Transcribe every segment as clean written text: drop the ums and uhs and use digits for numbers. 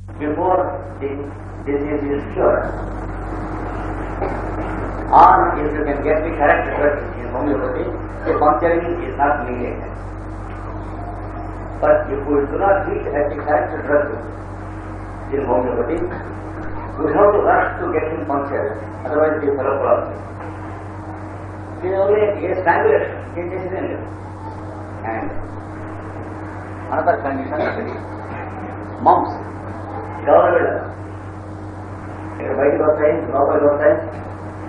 before the disease is cured. Or if you can get the correct drug in homeopathy, the puncturing is not needed. But if we do not hit at the correct drug in homeopathy, we have to rush to get him punctured, otherwise the fellow collapses. It is only a strangulation, it is in it. And another condition is mumps. గౌరవ ఇక్కడ బయటకు వస్తాయి, లోపలికి వస్తాయి,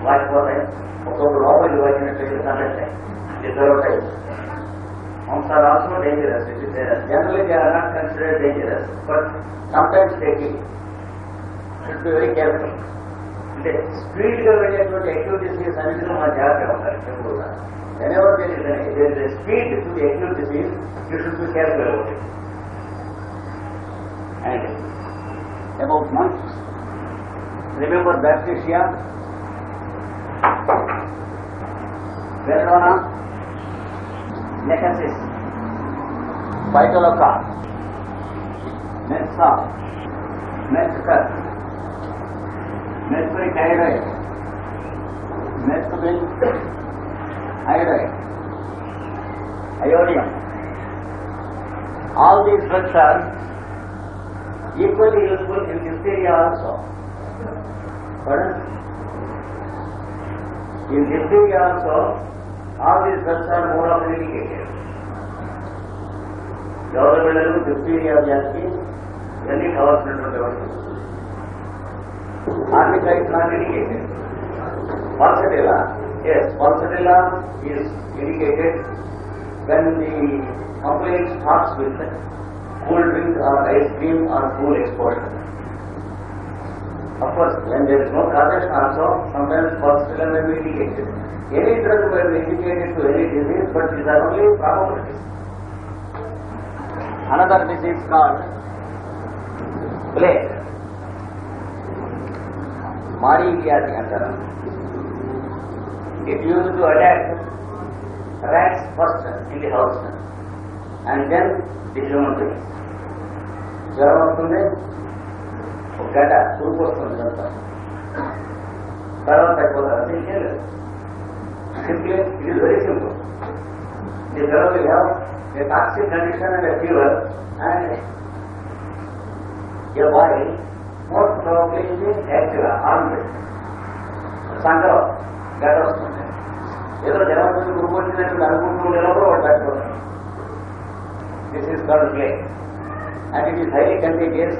వాచిపోతాయి, ఒక్కొక్క లోపలికి వచ్చినట్టు సంరక్షాయి. Mumps are also dangerous. It is generally they are not considered dangerous, but sometimes they kill. Should be very careful. అంటే స్పీడ్గా వెళ్ళేటువంటి acute అనేది మన జాగ్రత్తగా ఉండాలి ఎక్కువగా. Whenever there is a speed to the acute disease, you should be careful about it. And about mumps, remember bacteria, Veridona, Necrosis, Phytolocca, Mensa, Mescus, Mespric iodide, Mescabil iodide, iodium. All these drugs are equally useful in diphtheria also. Pardon? In diphtheria also, all these drugs are more often indicated. Gauravilladu, diphtheria vyasti, ivanni kavalsinatuvanti. Arnica is not indicated. Pulsatilla, yes, pulsatilla is indicated when the complaint starts with cool drink or ice cream or cool exposure. Of course, when there is no causation also, sometimes pulsatilla may be indicated. Any drug may be indicated to any disease, but these are only probabilities. Another disease called plague. Mari Vyadhi antaru. It used to attack rats first in the house and then the human beings. జ్వరం వస్తుంది, ఒక గడ్డ తురుపు వస్తుంది అంతా, తర్వాత అయిపోతుంది. Simply, it is very simple. The fellow will have a toxic condition and a fever and your body most probably is active, armed. సంకరం గడ్డ వస్తుంది, ఏదో జ్వరం వచ్చి తురుపు వచ్చినట్టు అనుకుంటూ ఉండేటప్పుడు వాడు తగ్గిపోతాడు. This is called plague. And it is highly contagious.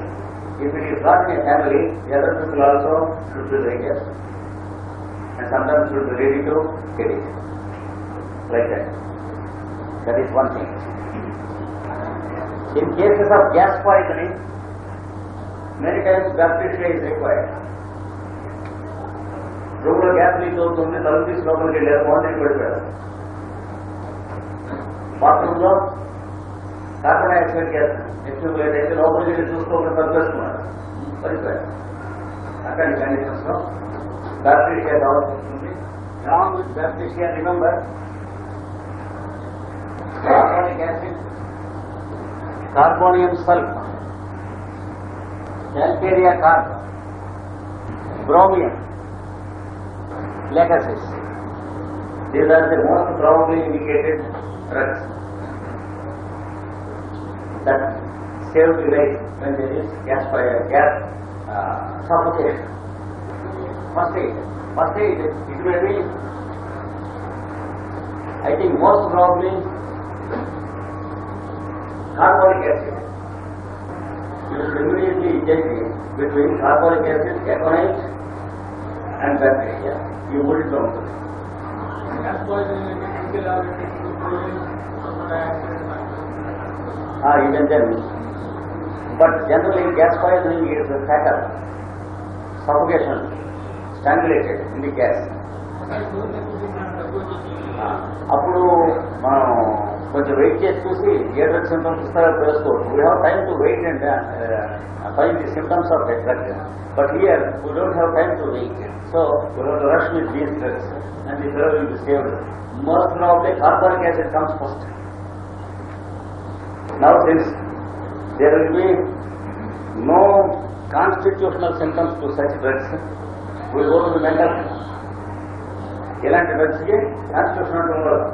If it is not in a family, the other people also should be very careful. And sometimes should be ready to get it. Like that. That is one thing. In cases of gas poisoning, many times baptistry is required. Room lo gas leak avutundi, talupu teesi lokaliki vellaru, morning pediparu. Bathroom lo carbon dioxide gas ఎక్స్ట్రాలేట్ అయితే లోపలికి వెళ్ళి చూసుకోకుండా తగ్గేస్తున్నారు, పడిపోయారు. అక్కడి conditions లో bacteria కావాల్సి వస్తుంది. Wrong with bacteria, remember carbonic acid, carboneum sulphur, calcarea carbon, bromium, lachesis. These are the most probably indicated drugs that save the life when there is gas fire, gas suffocation. First aid, it may be, I think most probably carbonic acid. You should immediately inject it between carbonic acid, aconite and bacteria. You put it down. Gas poisoning you can tell me. But generally gas poisoning is fatal, suffocation, strangulated in the gas. అప్పుడు మనం కొంచెం wait చేసి చూసి ఏ drug symptoms ఇస్తారో తెలుసుకోవచ్చు. We have time to wait and find the symptoms of that drug. But here we don't have time to wait. So we have to rush with these drugs and the drug will be saved. Most probably carbonic acid comes first. Now since there will be no constitutional symptoms to such drugs, we go to the mental health. ఇలాంటి డ్రగ్స్కి constitutional ఉండదు.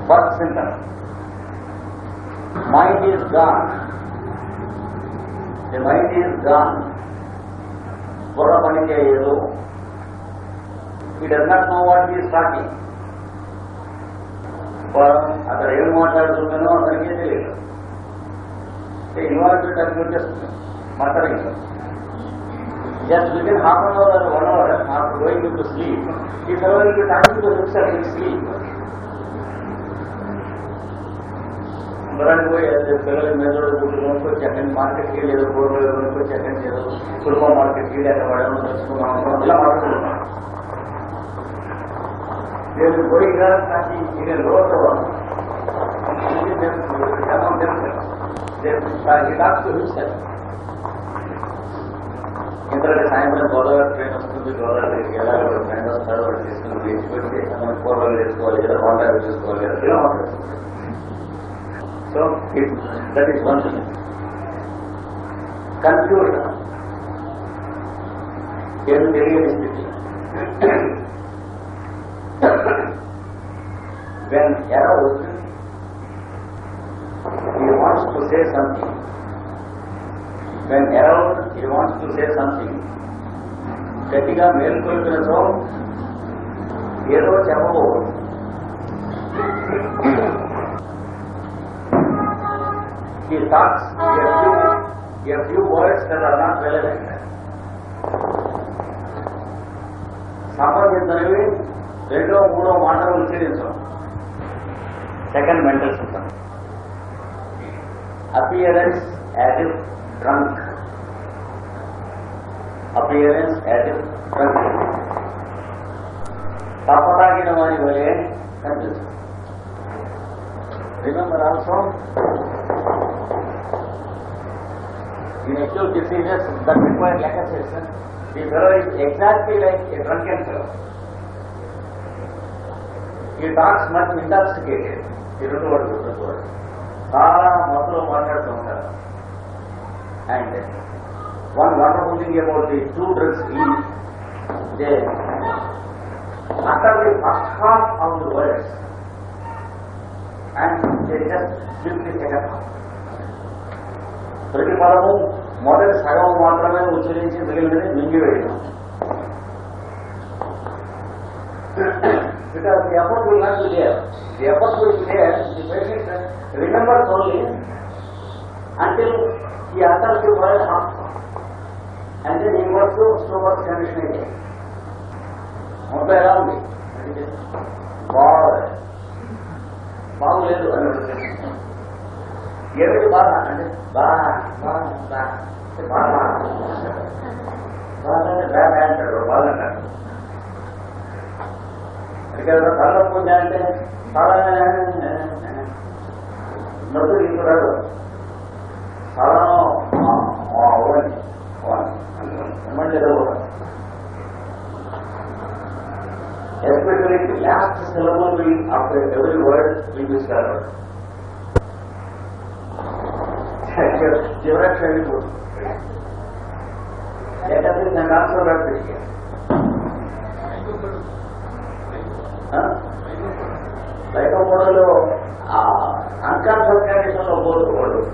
First symptom, mind is gone. The mind is gone. బుర్ర పని చేయదు. He does not know what is talking. అతను ఏం మాట్లాడుతున్నానో అతనికే తెలియదు. ఇన్వాల్వ్మెంట్ అది వచ్చేస్తుంది మాట్లాడింది. Just within half an hour or 1 hour after going into sleep, he suddenly will be talking to himself in sleep. బరానికి పోయి పిల్లల మీద కొనుక్కొని చెక్కని మార్కెట్కి వెళ్ళి ఏదో కూరలు కొనుక్కొని చెక్కని ఏదో కుటుంబ మార్కెట్కి వెళ్ళి అక్కడ వాడడం తెచ్చుకున్నాం ఇలా మాట్లాడుతున్నాం. నేను పోయి నాకు నేను రోజు ఎందుకంటే సాయంత్రం గోదావరి ట్రైన్ వస్తుంది. గోదావరికి ఎలా ట్రైన్ వస్తాడో వాడు తీసుకుని లేచిపోతే మనం కూరలు వేసుకోవాలి లేదా వంటలు చేసుకోవాలి కదా ఇలా మాట్లాడుతుంది. So that is one thing. Confusion, ఏమి తెలియని స్థితి. When aroused, he wants to say something. When aroused, he wants to say something. గట్టిగా మేల్కొల్పినతో ఏదో చెప్పబోదు. He talks a few words that are not relevant. సంబంధించినవి రెండో మూడో మాటలు ఉచ్చరించడం. Second mental system. Appearance as if drunk. Appearance as if drunk. తప్పతాగిన వారి వలె కనిపిస్తుంది. Remember also in acute diseases that require laxation, the fellow is exactly like a drunken fellow. He talks much intoxicated. ఈ రెండు words చాలా మొత్తంలో మాట్లాడుతూ ఉంటారు. And one wonderful thing about the two drugs is they utter the first half of the words and they just simply take up. ప్రతి పదము మొదటి సగం మాత్రమే ఉచ్చరించి మిగిలినది మింగివేయడం. Because the effort will not be there. The effort will be there. The patient remembers only until he utters the word half, and then he goes to stomach condition again. మొత్తం ఎలా ఉంది? బాగులేదు అని ఏమిటి బాధ అంటే బాధ అంటాడు. బాధ అంటాడు. ఇక్కడ తలనొప్పి ఉందా అంటే చాలా నొప్పి తీసుకురాడు. చాలా ఏమంటే especially the last syllable will, after every word, will be started. Jivraj Shahid. Let us is and also that picture. Like a model unconscious condition of both worlds.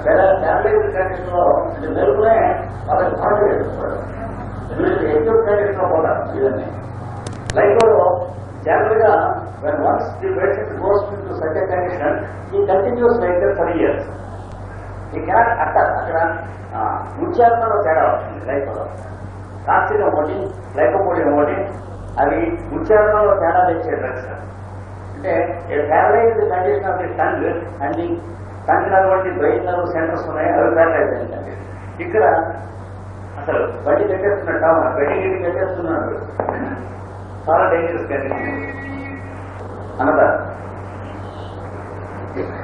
Whereas paralyzed condition of the middle man, or the confidence world. This is the acute condition of water, isn't it? Likewise, generally, when once the patient goes into such a condition, he continues like that for years. He cannot utter. ఉచ్చారణలో తేడా వస్తుంది. కార్తీక ఒకటి లైకోపోడి ఒకటి అవి ఉచ్చారణలో తేడా తెచ్చే drugs. అంటే paralyse condition of the tongue and the tongue కాబట్టి brain nerve centres ఉన్నాయి, అవి ప్యారలైజ్ అయిందండి. ఇక్కడ అసలు బయట కట్టేస్తున్నాడు, బయటికి కట్టేస్తున్నాడు. చాలా dangerous condition.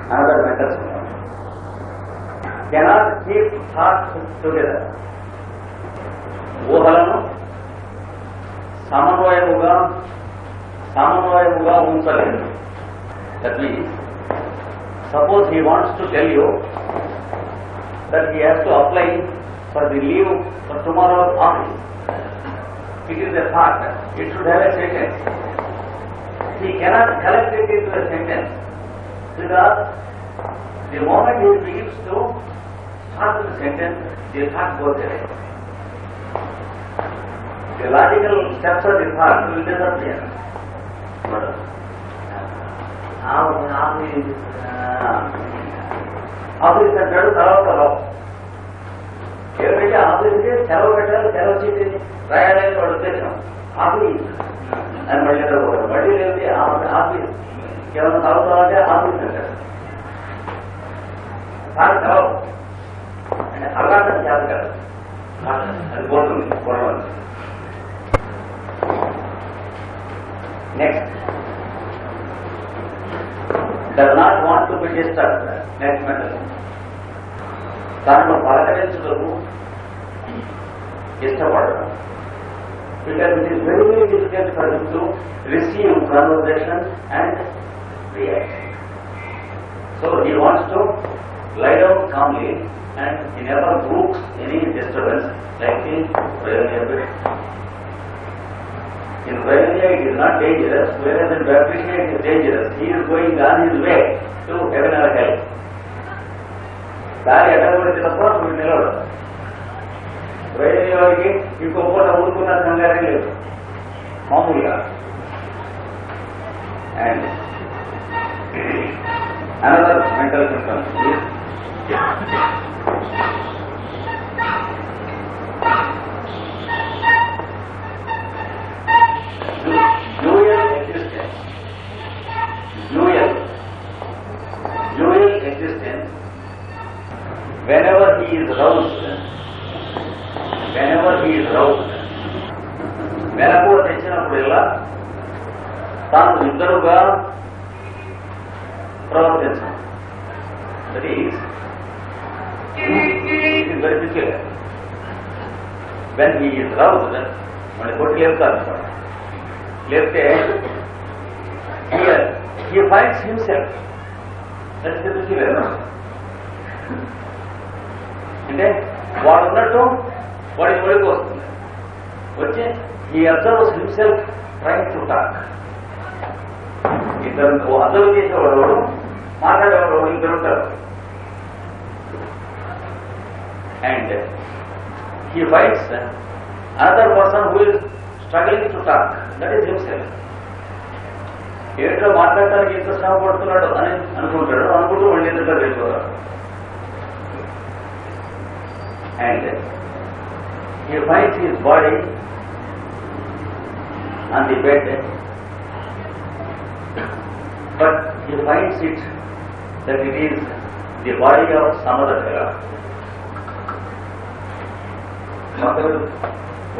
Another mental cannot keep thoughts together. ఊహలను సమన్వయముగా ఉంచలేదు. That means suppose he wants to tell you that he has to apply for the leave for tomorrow's office. It is a thought. It should have a sentence. He cannot collect it into a sentence because the moment he begins to start the sentence, the thought goes away. The logical steps of the thought will disappear. Office అంటాడు, తర్వాత ఏమిటంటే ఆఫీస్కి సెలవు పెట్టాలి, సెలవు చేసి రాయాలని వాడు ఉద్దేశం. ఆఫీస్ అని మళ్ళీ మళ్ళీ లేకపోతే ఆఫీస్ కేవలం చదువుతామంటే ఆఫీస్ అంటారు. సార్ సెలవు అంటే అల్లాటం చేత కాదు, అది పోతుంది గొడవ. Next, does not want to be disturbed. Next matter. దాంట్లో పలకరించుటకు ఇష్టపడడం. Because it is very, very difficult for him to receive conversation and react. So he wants to lie down calmly and he never brooks any disturbance like in Brahmanya. In Brahmanya it is not dangerous, whereas in Baptista it is dangerous. He is going on his way to heaven or hell. దారి ఎడగబడినప్పుడు వీడు నిలవడం. వైద్యుడికి ఇంకో పూట ఊరుకున్న కంగారే లేదు మామూలుగా. And another mental symptoms dual existence. Dual existence. Whenever he is roused, మెలకు తెచ్చినప్పుడల్లా తాను ఇద్దరుగా ప్రవర్తించడం. That is very difficult. When he is roused మళ్ళీ కొట్టి లేపుతారు. లేపితే he finds himself. That is the difficult. అంటే వాడు ఉన్నట్టు వాడి ఒడికి వస్తుంది. వచ్చి ఈ absorbs himself trying to talk. ఇద్దరు అబ్జర్వ్ చేసేవాడు మాట్లాడేవాడు ఇద్దరు ఉంటారు. And he finds another person who is struggling to talk. That is himself. ఏంటో మాట్లాడటానికి ఎంత శ్రమ పడుతున్నాడు అని అనుకుంటూ మళ్ళీ ఎందుకు వెళ్ళిపోతాడు. And he finds his body on the bed, but he finds it that it is the body of some other fellow.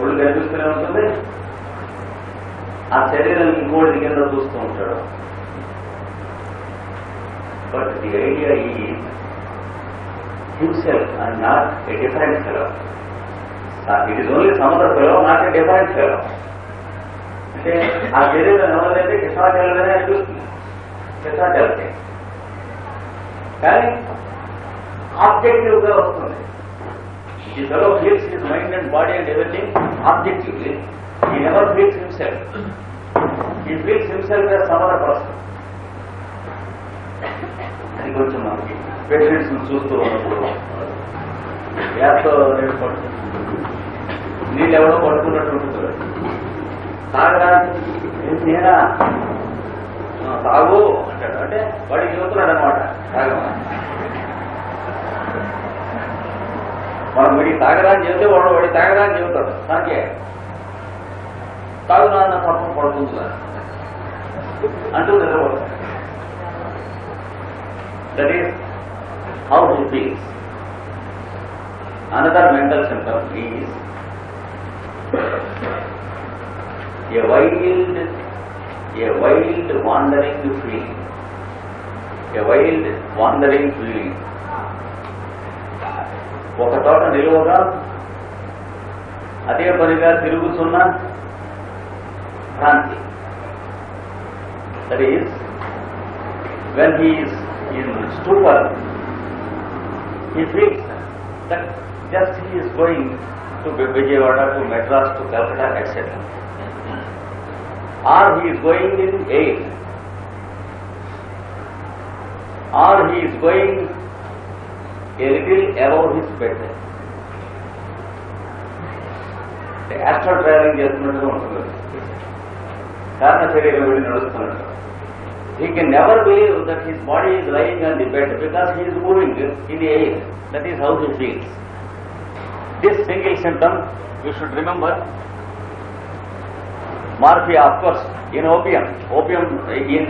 ఒళ్ళు కనిపిస్తూనే ఉంటుంది, ఆ శరీరాన్ని ఇంకోటి కింద చూస్తూ ఉంటాడు. But the idea is himself and not a different fellow. It is only some other fellow, not a different fellow. అంటే ఆ శరీరం ఎవరైతే కృష్ణాచలనే అనిపిస్తుంది, కృష్ణాచలతే, కానీ ఆబ్జెక్టివ్ గా వస్తుంది. ఈ fellow feels his mind and body and everything objectively. He never feels himself. He feels himself as some other person. అది కొంచెం మనకి పేషెంట్స్ చూస్తూ ఉన్నప్పుడు గ్యాస్తో నీళ్ళు ఎవడో పడుకున్నట్టు ఉంటుంది. తాగరా నేనా తాగు అంటాడు. అంటే వాడికి చెబుతున్నాడు అనమాట తాగమని. మనం వీడికి తాగరా అని చెబితే వాడి తాగరా అని చెబుతాడు. నాకే తాగు నాన్న తప్ప పడుతుందా అంటూ నిద్రపోతాడు. That is how he feels. Another mental symptom is a wild wandering feeling. ఒక చోట నిలువగా అదే పనిగా తిరుగుతున్న భ్రాంతి. That is, when he is in stupor, he feels that just he is going to Vijayawada, to Madras, to Calcutta, etc. Or he is going in air, or he is going a little above his bed. The astral traveling చేస్తున్నట్టుగా ఉంటుంది, కారణ శరీరం వెళ్ళి నడుస్తున్నట్టు. He can never believe that his body is lying on the bed because he is moving in the air. That is how he feels. This single symptom you should remember. Morphia, of course, in opium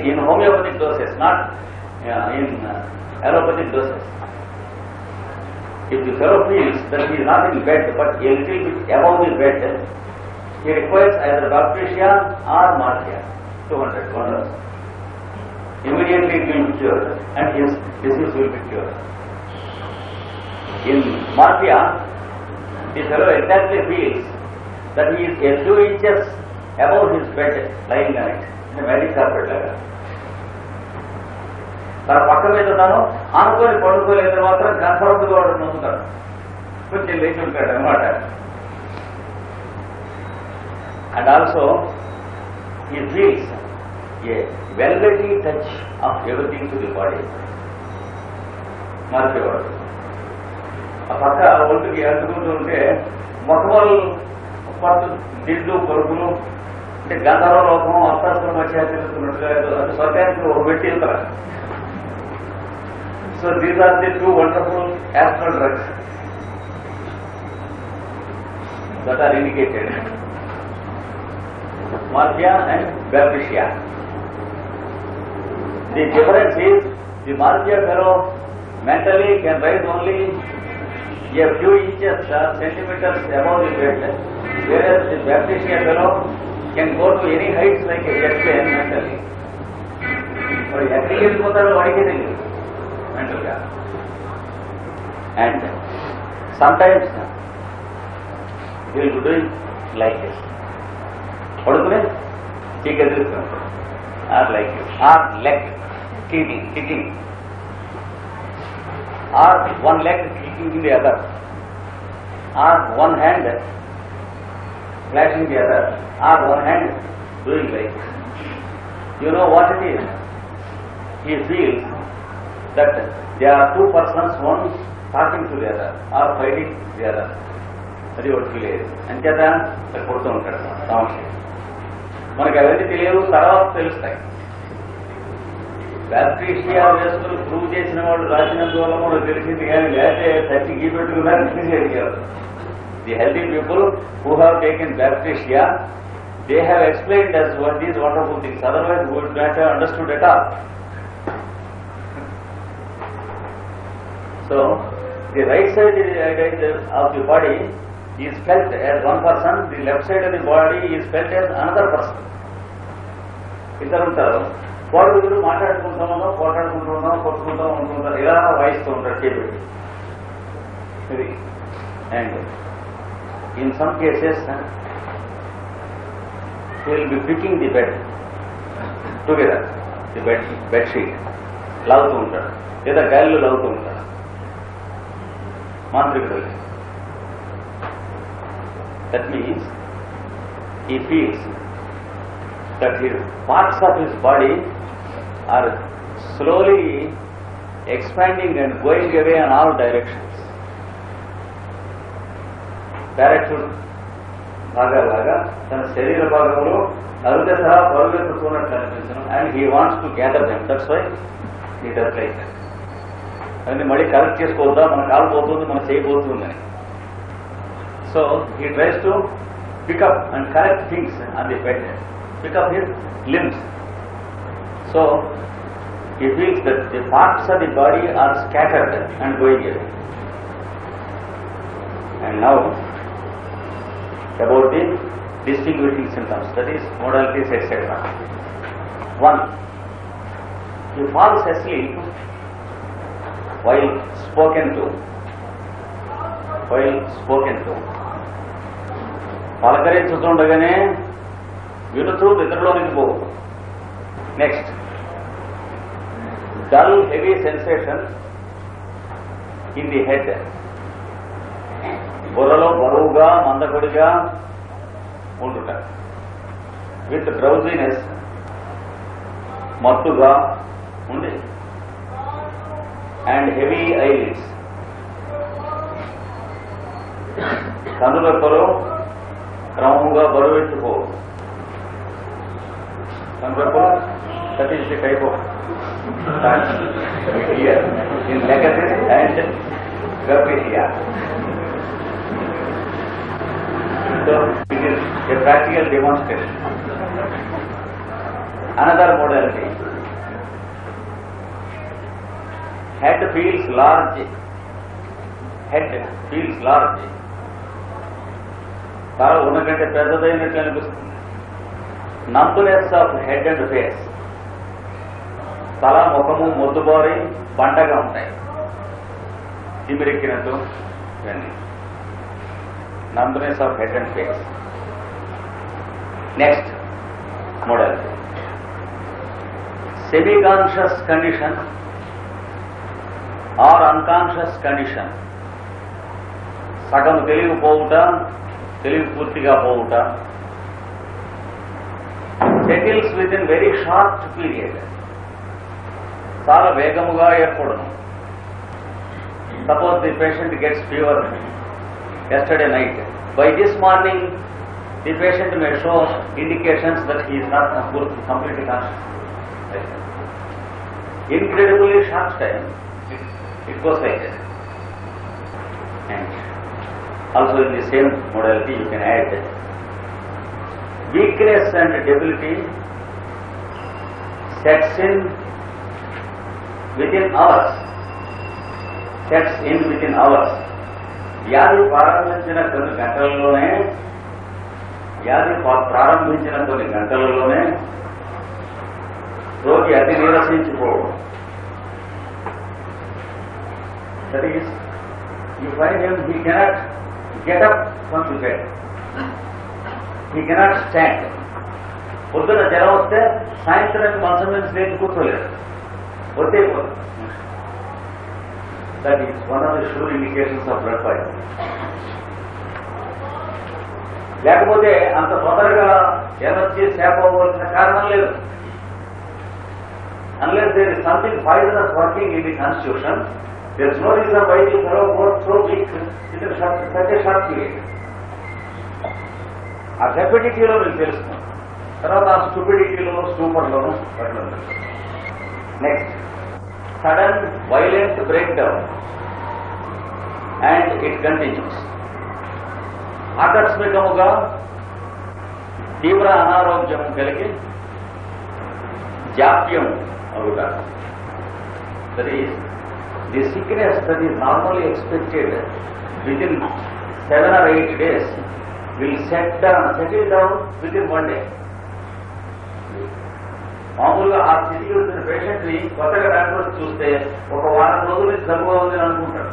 in homeopathic doses, not in allopathic doses. If the fellow feels that he is not in bed but a little bit above the bed, he requires either bacteria or morphia, 200 $1. Immediately it will be cured and his disease will be cured. In morphia, the fellow exactly feels that he is a few inches above his bed, lying on it, in a magic carpet laga. తన పక్క మీద తాను ఆనుకొని పడుకోలేదు మాత్రం కన్ఫర్మ్గా వాడు నొక్కుతాడు, కొంచెం లేచి ఉంటాడు అనమాట. And also he feels a velvety touch of everything to the body. మార్చేవాడు ఆ పక్క ఒంటికి అంటుకుంటూ ఉంటే మొట్టమొదలు పట్టు దిడ్లు పరుపులు అంటే గంధర్వ లోకం అప్రాస్త్రం మధ్య తిరుగుతున్నట్టుగా అంటే స్వర్గానికి ఒక పెట్టి వెళ్తారు. So these are the two wonderful astral drugs that are indicated, morphia and bacteria. The difference is the morphia fellow mentally can rise only a few inches or centimeters above the bed, whereas the bacteria fellow can go to any heights like a jet plane mentally. But ఎక్కడికి వెళ్ళిపోతాడో వాడికే తెలియదు మెంటల్గా. And sometimes he will be doing like this, పడుకునే టీక ఎదురుస్తున్నాడు, or like this, or leg kicking, or one leg kicking in the other, or one hand flashing the other, or one hand doing like this. You know what it is? He feels that there are two persons, one talking to the other or fighting the other. అది ఒకటి feel అయ్యేది. అంచేత కొడుతూ ఉంటాడు సమస్య. మనకి అవన్నీ తెలియదు, తర్వాత తెలుస్తాయి. బ్యాక్టీరియా వేసుకుని ప్రూవ్ చేసిన వాళ్ళు రాసినందువల్ల మనకు తెలిసింది, కానీ లేకపోతే చచ్చి గీ పెట్టుకున్నారు తెలిసేది కాదు. The healthy people who have taken bacteria, they have explained us what these wonderful things, otherwise we would not have understood at all. So, the right side of the body is felt as one person, the left side of the body is felt as another person. ఇద్దరు ఉంటారు, వాడు ఇద్దరు మాట్లాడుకుంటామో పోటాడుకుంటున్నాం కొట్టుకుంటాం ఉంటుంటారు, ఇలా వాయిస్తూ ఉంటారు చేపెట్టి ఇది. And in some cases he will be picking the bed together, the bed sheet లాగుతూ ఉంటాడు, లేదా గాలిలో లాగుతూ ఉంటాడు మాంత్రికుడు. That means he feels that his parts of his body are slowly expanding and going away in all directions. Parachute భాగాలాగా తన శరీర భాగంలో అరుగ సహా పరుగెత్తుతున్నట్టు అనిపించను, and he wants to gather them. That's why he does like that. అవన్నీ మళ్ళీ correct చేసుకోవద్దా, మన కాలు పోతుంది, మన చేయి పోతుందని. So he tries to pick up and correct things on the bed, pick up his limbs. So he feels that the parts of the body are scattered and going away. And now about the distinguishing symptoms, that is modalities, etc. 1. He falls asleep while spoken to. పలకరించుతుండగానే వినుతూ నిద్రలోనికి పోవు. Next, dull heavy sensation in the head బుర్రలో బరువుగా మందకొడిగా ఉండుట, with drowsiness మత్తుగా ఉండి, and heavy eyelids కనురెప్పలు క్రమంగా బరువెత్తుకో, కనురెప్పలు that is the type of here in legacy and Garcia. So it is a practical demonstration. Another modality, head feels large, తల ఉన్నకంటే పెద్దదైనట్లు అనిపిస్తుంది. Numbness of head and face, తల ముఖము మొద్దుబారి పంటగా ఉంటాయి, తిమిరెక్కినట్టు ఇవన్నీ numbness of head and face. Next model, semi conscious condition or unconscious condition, సగం తెలివిపోవుట, తెలివి పూర్తిగా పోవుట, settles within very short period, చాలా వేగముగా ఏర్పడును. Suppose the patient gets fever yesterday night, by this morning the patient may show indications that he is not completely conscious. Incredibly short time it goes like that. And also in the same modality you can add weakness and debility sets in within hours. వ్యాధి ప్రారంభించిన కొన్ని గంటలలోనే రోగి అతి నీరసించిపోవడం. That is, you find him, he cannot get up from the bed, he cannot stand. పొద్దున జ్వరం వస్తే సాయంత్రం మంచం నుంచి లేచి కూర్చోలేదు, వద్దే. That is one of the sure indications of blood poisoning. లేకపోతే అంత తొందరగా ఎనర్జీ సేప్ అవ్వాల్సిన కారణం లేదు. Unless there is something poisonous working in the constitution, there is no reason why the fellow goes so weak in such a short period. ఆ హెపటిటీలో మీకు తెలుస్తుంది, తర్వాత ఆ స్టూపిడిటీలో స్టూపర్లోనూ పట్టిన. Next, sudden violent break down and it continues. ఆకస్మికముగా తీవ్ర అనారోగ్యం కలిగి జాప్యం అవుట. That is the sickness that is normally expected within 7 or 8 days will settle down within 1 day. మామూలుగా ఆ స్థితికి వచ్చిన పేషెంట్ ని కొత్తగా డాక్టర్ చూస్తే ఒక వారం రోజుల నుంచి జబ్బుగా ఉందని అనుకుంటాడు.